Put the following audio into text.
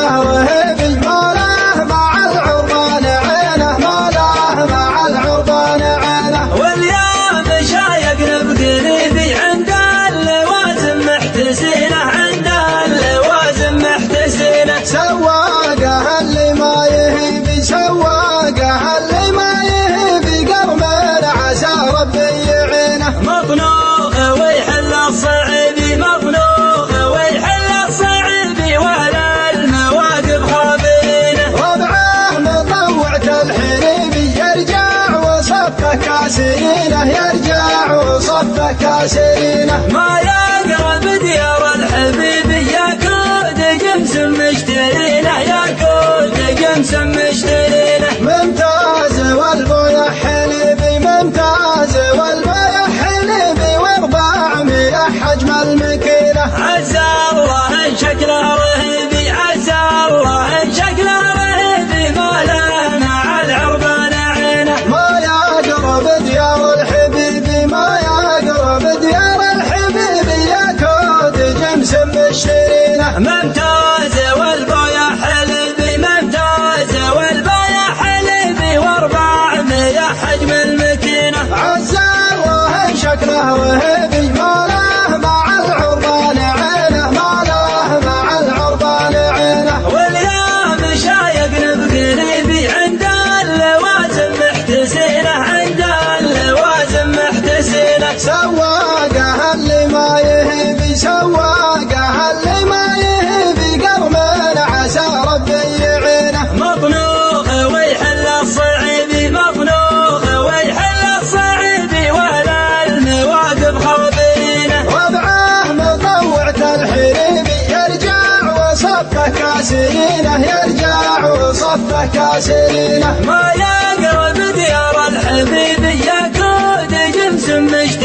شكله رهيبي ما له مع العربان عينه ما له مع العربان عينه. واليوم شايقنا بقريبي عند اللوازم محتسينه عند اللوازم محتسينه. سواقه اللي ما يهيبي سواقه اللي ما يهيبي قرمين عسى ربي يعينه. مطنوخ ويحل الصعيبي مطنوخ ويحل الصعيبي ولا المواقف خابينه. ربعه مطوعة الحريبي يرجع وصفه كاسرينه يرجع وصفه كاسرينه. ما يقرب ديار الحبيبي ياكود جمس مشترينه ياكود جمس مشترينه. ممتاز والبويا حليبي ممتاز والبويا حليبي و400 حجم المكينة. عز الله ان شكله رهيبي عز الله ان شكله رهيبي ما له مع العربان عينه. ما يقرب ديار الحبيبي ما يقرب ديار الحبيبي ياكود جمس مشترينه. ممتاز والبويا حليبي ممتاز والبويا حليبي و400 حجم المكينة. عز الله شكله رهيبي ما له مع العربان عينه ما له مع العربان عينه. واليوم شايقنا بقريبي عند اللوازم محتسينه عند اللوازم محتسينه. سواقه اللي ما يهيبي سواقه اللي ما يهيبي قرمين عسى ربي يعينه. مطنوخ ويحل الصعيبي مطنوخ ويحل الصعيبي ولا المواقف خابينه. ربعه مطوعة الحريبي يرجع وصفه كاسرينه يرجع وصفه كاسرينه. ما يقرب ديار الحبيبي ياكود جمس مشترينه